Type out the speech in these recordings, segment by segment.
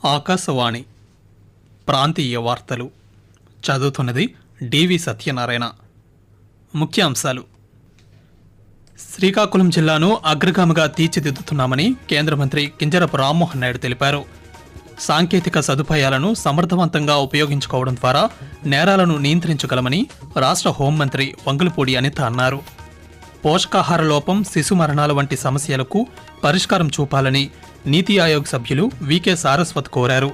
ఆకాశవాణి ప్రాంతీయ వార్తలు చదువుతున్నది డివి సత్యనారాయణ. ముఖ్యాంశాలు: శ్రీకాకుళం జిల్లాను అగ్రగామిగా తీర్చిదిద్దుతున్నామని కేంద్ర మంత్రి కింజరపు రామ్మోహన్ నాయుడు తెలిపారు. సాంకేతిక సదుపాయాలను సమర్థవంతంగా ఉపయోగించుకోవడం ద్వారా నేరాలను నియంత్రించగలమని రాష్ట్ర హోంమంత్రి వంగలపూడి అనిత అన్నారు. పోషకాహార లోపం, శిశు మరణాల వంటి సమస్యలకు పరిష్కారం చూపాలని నీతి ఆయోగ్ సభ్యులు వికే సారస్వత్ కోరారు.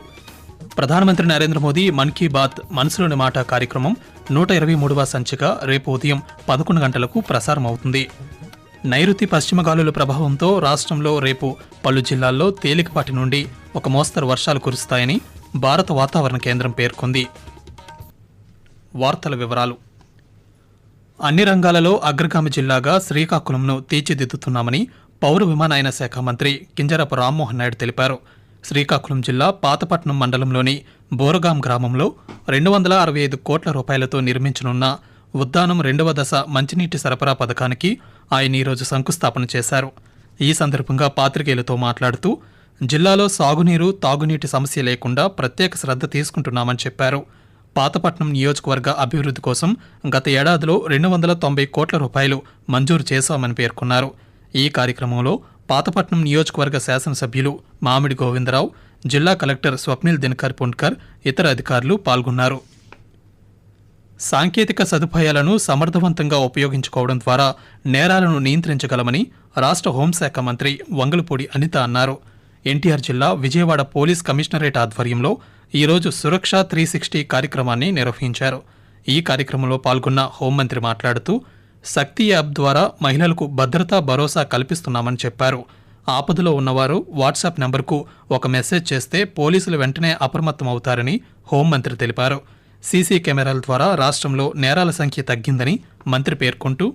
ప్రధానమంత్రి నరేంద్ర మోదీ మన్ కీ బాత్ మనసులోని మాట కార్యక్రమం 123వ సంచిక రేపు ఉదయం 11 గంటలకు ప్రసారమవుతుంది. నైరుతి పశ్చిమ గాలుల ప్రభావంతో రాష్ట్రంలో రేపు పలు జిల్లాల్లో తేలికపాటి నుండి ఒక మోస్తరు వర్షాలు కురుస్తాయని భారత వాతావరణ కేంద్రం పేర్కొంది. వార్తల వివరాలు: అన్ని రంగాలలో అగ్రగామి జిల్లాగా శ్రీకాకుళంను తీర్చిదిద్దుతున్నామని పౌర విమానయాన శాఖ మంత్రి కింజరపు రామ్మోహన్ నాయుడు తెలిపారు. శ్రీకాకుళం జిల్లా పాతపట్నం మండలంలోని బోరగాం గ్రామంలో 265 కోట్ల రూపాయలతో నిర్మించనున్న ఉద్దానం 2వ దశ మంచినీటి సరఫరా పథకానికి ఆయన ఈరోజు శంకుస్థాపన చేశారు. ఈ సందర్భంగా పాత్రికేయులతో మాట్లాడుతూ జిల్లాలో సాగునీరు, తాగునీటి సమస్య లేకుండా ప్రత్యేక శ్రద్ధ తీసుకుంటున్నామని చెప్పారు. పాతపట్నం నియోజకవర్గ అభివృద్ధి కోసం గత ఏడాదిలో 290 కోట్ల రూపాయలు మంజూరు చేశామని పేర్కొన్నారు. ఈ కార్యక్రమంలో పాతపట్నం నియోజకవర్గ శాసనసభ్యులు మామిడి గోవిందరావు, జిల్లా కలెక్టర్ స్వప్నిల్ దినకర్ పుండ్కర్, ఇతర అధికారులు పాల్గొన్నారు. సాంకేతిక సదుపాయాలను సమర్థవంతంగా ఉపయోగించుకోవడం ద్వారా నేరాలను నియంత్రించగలమని రాష్ట్ర హోంశాఖ మంత్రి వంగలపూడి అనిత అన్నారు. ఎన్టీఆర్ జిల్లా విజయవాడ పోలీస్ కమిషనరేట్ ఆధ్వర్యంలో ఈరోజు సురక్ష 360 కార్యక్రమాన్ని నిర్వహించారు. ఈ కార్యక్రమంలో పాల్గొన్న హోంమంత్రి మాట్లాడుతూ శక్తి యాప్ ద్వారా మహిళలకు భద్రతా భరోసా కల్పిస్తున్నామని చెప్పారు. ఆపదలో ఉన్నవారు వాట్సాప్ నెంబర్కు ఒక మెసేజ్ చేస్తే పోలీసులు వెంటనే అప్రమత్తమవుతారని హోంమంత్రి తెలిపారు. సీసీ కెమెరాల ద్వారా రాష్ట్రంలో నేరాల సంఖ్య తగ్గిందని మంత్రి పేర్కొంటూ,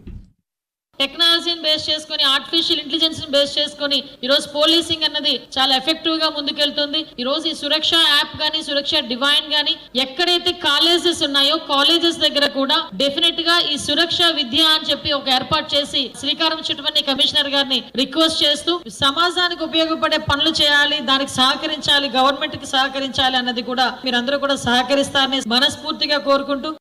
టెక్నాలజీని బేస్ చేసుకుని, ఆర్టిఫిషియల్ ఇంటెలిజెన్స్ ని బేస్ చేసుకుని ఈరోజు పోలీసింగ్ అన్నది చాలా ఎఫెక్టివ్ గా ముందుకెళ్తుంది. ఈ రోజు ఈ సురక్ష యాప్ గానీ, సురక్ష డివైన్ గానీ, ఎక్కడైతే కాలేజెస్ ఉన్నాయో కాలేజెస్ దగ్గర కూడా డెఫినెట్ గా ఈ సురక్ష విద్య అని చెప్పి ఒక ఏర్పాటు చేసి శ్రీకారం చుట్టుమని కమిషనర్ గారిని రిక్వెస్ట్ చేస్తూ సమాజానికి ఉపయోగపడే పనులు చేయాలి, దానికి సహకరించాలి, గవర్నమెంట్ కి సహకరించాలి అన్నది కూడా మీరందరూ కూడా సహకరిస్తారని మనస్ఫూర్తిగా కోరుకుంటూ,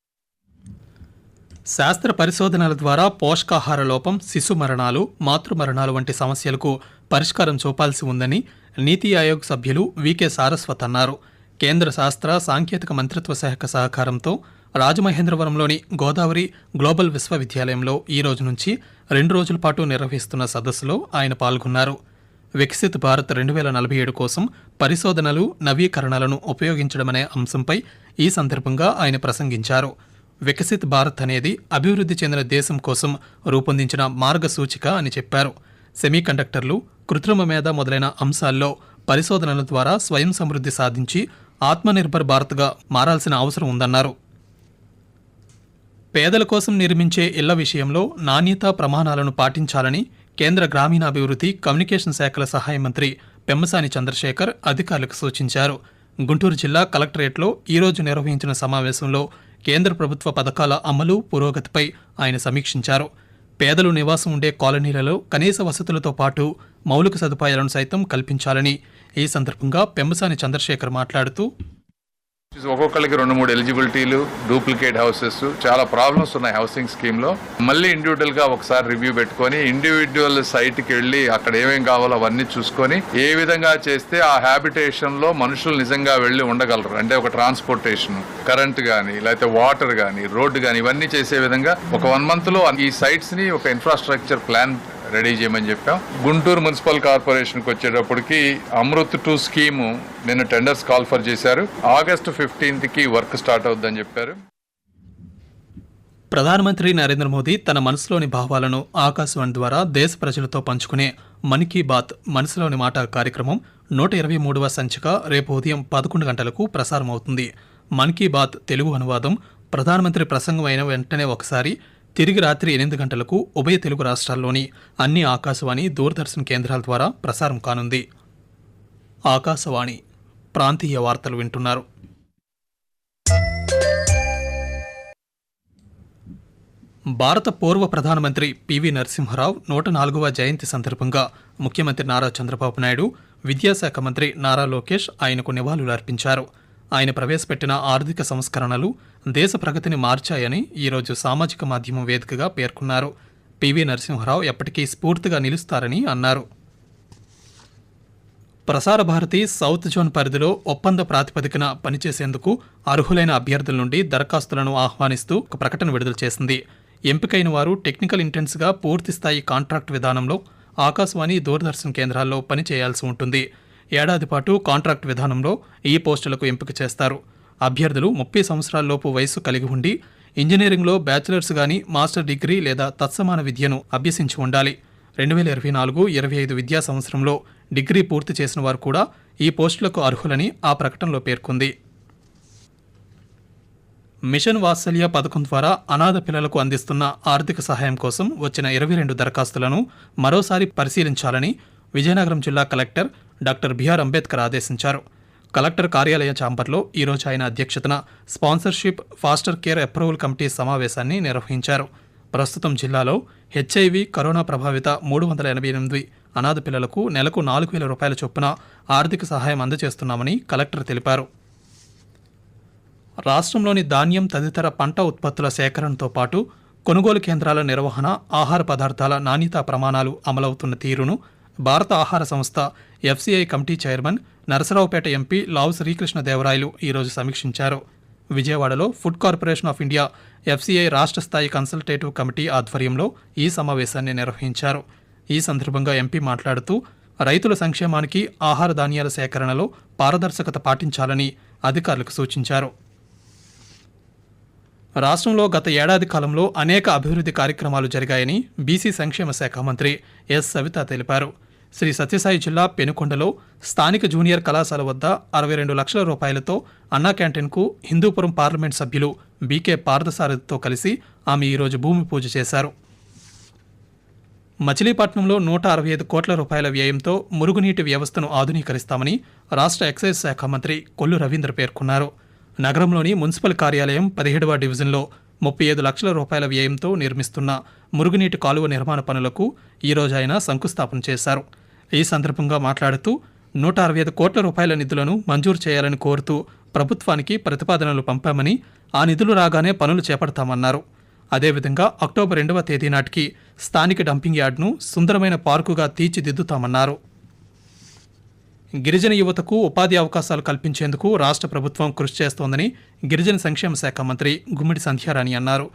శాస్త్ర పరిశోధనల ద్వారా పోషకాహార లోపం, శిశు మరణాలు, మాతృ మరణాలు వంటి సమస్యలకు పరిష్కారం చూపాల్సి ఉందని నీతి ఆయోగ్ సభ్యులు వికే సారస్వత్ అన్నారు. కేంద్ర శాస్త్ర సాంకేతిక మంత్రిత్వ శాఖ సహకారంతో రాజమహేంద్రవరంలోని గోదావరి గ్లోబల్ విశ్వవిద్యాలయంలో ఈ రోజు నుంచి 2 రోజుల పాటు నిర్వహిస్తున్న సదస్సులో ఆయన పాల్గొన్నారు. వికసిత్ భారత్ 2047 కోసం పరిశోధనలు, నవీకరణలను ఉపయోగించడమనే అంశంపై ఈ సందర్భంగా ఆయన ప్రసంగించారు. వికసిత్ భారత్ అనేది అభివృద్ధి చెందిన దేశం కోసం రూపొందించిన మార్గసూచిక అని చెప్పారు. సెమీకండక్టర్లు, కృత్రిమ మేధ మొదలైన అంశాల్లో పరిశోధనల ద్వారా స్వయం సమృద్ధి సాధించి ఆత్మనిర్భర్ భారత్గా మారాల్సిన అవసరం ఉందన్నారు. పేదల కోసం నిర్మించే ఇళ్ల విషయంలో నాణ్యతా ప్రమాణాలను పాటించాలని కేంద్ర గ్రామీణాభివృద్ధి, కమ్యూనికేషన్ శాఖల సహాయ మంత్రి పెమ్మసాని చంద్రశేఖర్ అధికారులకు సూచించారు. గుంటూరు జిల్లా కలెక్టరేట్లో ఈరోజు నిర్వహించిన సమావేశంలో కేంద్ర ప్రభుత్వ పథకాల అమలు, పురోగతిపై ఆయన సమీక్షించారు. పేదలు నివాసం ఉండే కాలనీలలో కనీస వసతులతో పాటు మౌలిక సదుపాయాలను సైతం కల్పించాలని ఈ సందర్భంగా పెమ్మసాని చంద్రశేఖర్ మాట్లాడుతూ, ఒక్కొక్కరికి 2-3 ఎలిజిబిలిటీలు, డూప్లికేట్ హౌసెస్, చాలా ప్రాబ్లమ్స్ ఉన్నాయి హౌసింగ్ స్కీమ్ లో. మళ్ళీ ఇండివిజువల్ గా ఒకసారి రివ్యూ పెట్టుకొని ఇండివిజువల్ సైట్ కి వెళ్లి అక్కడ ఏమేం కావాలో అవన్నీ చూసుకొని ఏ విధంగా చేస్తే ఆ హ్యాబిటేషన్ లో మనుషులు నిజంగా వెళ్లి ఉండగలరు, అంటే ఒక ట్రాన్స్పోర్టేషన్, కరెంట్ గానీ, లేకపోతే వాటర్ గానీ, రోడ్డు గానీ, ఇవన్నీ చేసే విధంగా ఒక 1 month లో ఈ సైట్స్ ని ఒక ఇన్ఫ్రాస్ట్రక్చర్ ప్లాన్ రెడీ చేయమని చెప్పాం. గుంటూరు మున్సిపల్ కార్పొరేషన్కి వచ్చేటప్పటికి అమృత్ 2 స్కీము నిన్న టెండర్స్ కాల్ఫర్ చేశారు. ఆగస్టు 15కి వర్క్ స్టార్ట్ అవుద్దని చెప్పారు. ప్రధానమంత్రి నరేంద్ర మోదీ తన మనసులోని భావాలను ఆకాశవాణి ద్వారా దేశ ప్రజలతో పంచుకునే మన్ కీ బాత్ మనసులోని మాట కార్యక్రమం 123వ సంచిక రేపు ఉదయం 11 గంటలకు ప్రసారమవుతుంది. మన్ కీ బాత్ తెలుగు అనువాదం ప్రధానమంత్రి ప్రసంగం అయిన వెంటనే ఒకసారి తిరిగి రాత్రి 8 గంటలకు ఉభయ తెలుగు రాష్ట్రాల్లోని అన్ని ఆకాశవాణి, దూరదర్శన్ కేంద్రాల ద్వారా ప్రసారం కానుంది. ఆకాశవాణి ప్రాంతీయ వార్తలు వింటున్నారు. భారత పూర్వ ప్రధానమంత్రి పివి నరసింహారావు 104వ జయంతి సందర్భంగా ముఖ్యమంత్రి నారా చంద్రబాబు నాయుడు విద్యాశాఖ మంత్రి నారా లోకేష్ ఆయనకు నివాళులు అర్పించారు. ఆయన ప్రవేశపెట్టిన ఆర్థిక సంస్కరణలు దేశ ప్రగతిని మార్చాయని ఈరోజు సామాజిక మాధ్యమం వేదికగా పేర్కొన్నారు. పివి నరసింహారావు ఎప్పటికీ స్ఫూర్తిగా నిలుస్తారని అన్నారు. ప్రసార భారతి సౌత్ జోన్ పరిధిలో ఒప్పంద ప్రాతిపదికన పనిచేసేందుకు అర్హులైన అభ్యర్థుల నుండి దరఖాస్తులను ఆహ్వానిస్తూ ఒక ప్రకటన విడుదల చేసింది. ఎంపికైన వారు టెక్నికల్ ఇంటెన్స్గా పూర్తిస్థాయి కాంట్రాక్ట్ విధానంలో ఆకాశవాణి, దూరదర్శన్ కేంద్రాల్లో పనిచేయాల్సి ఉంటుంది. ఏడాది పాటు కాంట్రాక్ట్ విధానంలో ఈ పోస్టులకు ఎంపిక చేస్తారు. అభ్యర్థులు 30 సంవత్సరాలలోపు వయసు కలిగి ఉండి ఇంజనీరింగ్లో బ్యాచిలర్స్ గాని, మాస్టర్ డిగ్రీ లేదా తత్సమాన విద్యను అభ్యసించి ఉండాలి. 2024-25 విద్యా సంవత్సరంలో డిగ్రీ పూర్తి చేసిన వారు కూడా ఈ పోస్టులకు అర్హులని ఆ ప్రకటనలో పేర్కొంది. మిషన్ వాత్సల్య పథకం ద్వారా అనాథ పిల్లలకు అందిస్తున్న ఆర్థిక సహాయం కోసం వచ్చిన 22 దరఖాస్తులను మరోసారి పరిశీలించాలని విజయనగరం జిల్లా కలెక్టర్ డాక్టర్ బిఆర్ అంబేద్కర్ ఆదేశించారు. కలెక్టర్ కార్యాలయ ఛాంబర్లో ఈరోజు ఆయన అధ్యక్షతన sponsorship foster care approval committee సమావేశాన్ని నిర్వహించారు. ప్రస్తుతం జిల్లాలో హెచ్ఐవి, కరోనా ప్రభావిత 388 అనాథ పిల్లలకు నెలకు 4,000 రూపాయల చొప్పున ఆర్థిక సహాయం అందజేస్తున్నామని కలెక్టర్ తెలిపారు. రాష్ట్రంలోని ధాన్యం తదితర పంట ఉత్పత్తుల సేకరణతో పాటు కొనుగోలు కేంద్రాల నిర్వహణ, ఆహార పదార్థాల నాణ్యతా ప్రమాణాలు అమలవుతున్న తీరును భారత ఆహార సంస్థ FCI committee chairman Narasaraopet MP Lavu Srikrishnadevarayalu ఈరోజు సమీక్షించారు. విజయవాడలో food corporation of India FCI రాష్ట్ర స్థాయి కన్సల్టేటివ్ కమిటీ ఆధ్వర్యంలో ఈ సమావేశాన్ని నిర్వహించారు. ఈ సందర్భంగా ఎంపీ మాట్లాడుతూ రైతుల సంక్షేమానికి ఆహార ధాన్యాల సేకరణలో పారదర్శకత పాటించాలని అధికారులకు సూచించారు. రాష్ట్రంలో గత ఏడాది కాలంలో అనేక అభివృద్ధి కార్యక్రమాలు జరిగాయని బీసీ సంక్షేమ శాఖ మంత్రి ఎస్ సవిత తెలిపారు. శ్రీ సత్యసాయి జిల్లా పెనుకొండలో స్థానిక జూనియర్ కళాశాల వద్ద 62 లక్షల రూపాయలతో అన్నా క్యాంటీన్కు హిందూపురం పార్లమెంట్ సభ్యులు బీకే పార్థసారథితో కలిసి ఆమె ఈరోజు భూమి పూజ చేశారు. మచిలీపట్నంలో 165 కోట్ల రూపాయల వ్యయంతో మురుగునీటి వ్యవస్థను ఆధునీకరిస్తామని రాష్ట్ర ఎక్సైజ్ శాఖ మంత్రి కొల్లు రవీంద్ర పేర్కొన్నారు. నగరంలోని మున్సిపల్ కార్యాలయం 17వ డివిజన్లో 35 లక్షల రూపాయల వ్యయంతో నిర్మిస్తున్న మురుగునీటి కాలువ నిర్మాణ పనులకు ఈరోజు ఆయన శంకుస్థాపన చేశారు. ఈ సందర్భంగా మాట్లాడుతూ 165 కోట్ల రూపాయల నిధులను మంజూరు చేయాలని కోరుతూ ప్రభుత్వానికి ప్రతిపాదనలు పంపామని, ఆ నిధులు రాగానే పనులు చేపడతామన్నారు. అదేవిధంగా అక్టోబర్ 2వ తేదీ నాటికి స్థానిక డంపింగ్ యార్డ్ను సుందరమైన పార్కుగా తీర్చిదిద్దుతామన్నారు. గిరిజన యువతకు ఉపాధి అవకాశాలు కల్పించేందుకు రాష్ట్ర ప్రభుత్వం కృషి చేస్తోందని గిరిజన సంక్షేమ శాఖ మంత్రి గుమ్మిడి సంధ్యారాణి అన్నారు.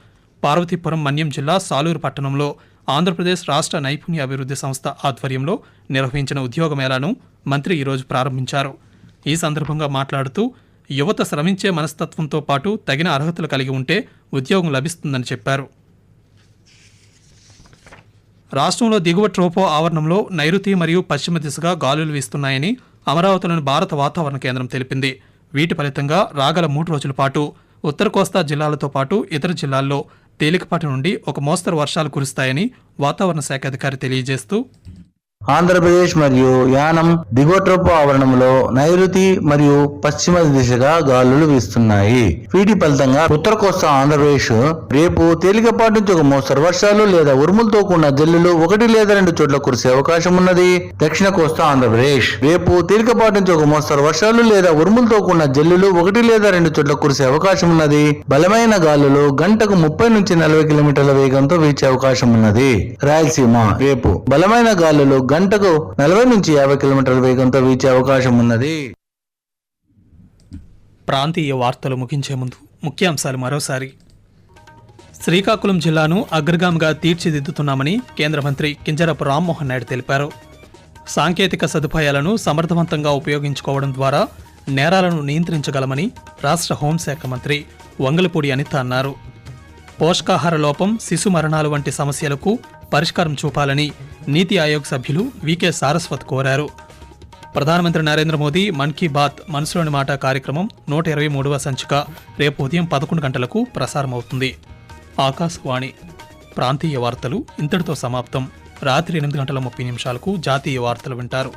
పార్వతీపురం మన్యం జిల్లా సాలూరు పట్టణంలో ఆంధ్రప్రదేశ్ రాష్ట్ర నైపుణ్య అభివృద్ధి సంస్థ ఆధ్వర్యంలో నిర్వహించిన ఉద్యోగ మేళాను మంత్రి ఈరోజు ప్రారంభించారు. ఈ సందర్భంగా మాట్లాడుతూ యువత శ్రమించే మనస్తత్వంతో పాటు తగిన అర్హతలు కలిగి ఉంటే ఉద్యోగం లభిస్తుందని చెప్పారు. రాష్ట్రంలో దిగువ ట్రోపో ఆవరణంలో నైరుతి మరియు పశ్చిమ దిశగా గాలులు వీస్తున్నాయని అమరావతిలోని భారత వాతావరణ కేంద్రం తెలిపింది. వీటి ఫలితంగా రాగల 3 రోజుల పాటు ఉత్తర కోస్తా జిల్లాలతో పాటు ఇతర జిల్లాల్లో తేలికపాటి నుండి ఒక మోస్తరు వర్షాలు కురుస్తాయని వాతావరణ శాఖ అధికారి తెలియజేస్తూ ఆంధ్రప్రదేశ్ మరియు యానం దిగువ ట్రోపో ఆవరణంలో నైరుతి మరియు పశ్చిమ దిశగా గాలులు వీస్తున్నాయి. వీటి ఫలితంగా ఉత్తర కోస్తా ఆంధ్రప్రదేశ్ రేపు తేలికపాటి నుంచి ఒక మోస్తరు వర్షాలు లేదా ఉరుములతో కూడిన జల్లులు 1 లేదా 2 చోట్ల కురిసే అవకాశం ఉన్నది. దక్షిణ కోస్తా ఆంధ్రప్రదేశ్ రేపు తేలికపాటి నుంచి ఒక మోస్తరు వర్షాలు లేదా ఉరుములతో కూడిన జల్లులు 1 లేదా 2 చోట్ల కురిసే అవకాశం ఉన్నది. బలమైన గాలులు గంటకు 30 నుంచి 40 కిలోమీటర్ల వేగంతో వీచే అవకాశం ఉన్నది. రాయలసీమ రేపు బలమైన గాలులు గంటకు 40 నుంచి 50 కిలోమీటర్ల వేగంతో వీచే అవకాశం ఉన్నది. ప్రాంతీయ వార్తలు ముగించే ముందు ముఖ్యాంశాలు మరోసారి. శ్రీకాకుళం జిల్లాను అగ్రగామిగా తీర్చిదిద్దుతున్నామని కేంద్ర మంత్రి కింజరాపు రామ్మోహన్ నాయుడు తెలిపారు. సాంకేతిక సదుపాయాలను సమర్థవంతంగా ఉపయోగించుకోవడం ద్వారా నేరాలను నియంత్రించగలమని రాష్ట్ర హోంశాఖ మంత్రి వంగలపూడి అనిత అన్నారు. పోషకాహార లోపం, శిశు మరణాలు వంటి సమస్యలకు పరిష్కారం చూపాలని నీతి ఆయోగ్ సభ్యులు వికే సారస్వత్ కోరారు. ప్రధానమంత్రి నరేంద్ర మోదీ మన్ కీ బాత్ మనసులోని మాట కార్యక్రమం 123వ సంచిక రేపు ఉదయం 11 గంటలకు ప్రసారమవుతుంది. ఆకాశవాణి ప్రాంతీయ వార్తలు ఇంతటితో సమాప్తం. రాత్రి 8 గంటల 30 నిమిషాలకు జాతీయ వార్తలు వింటారు.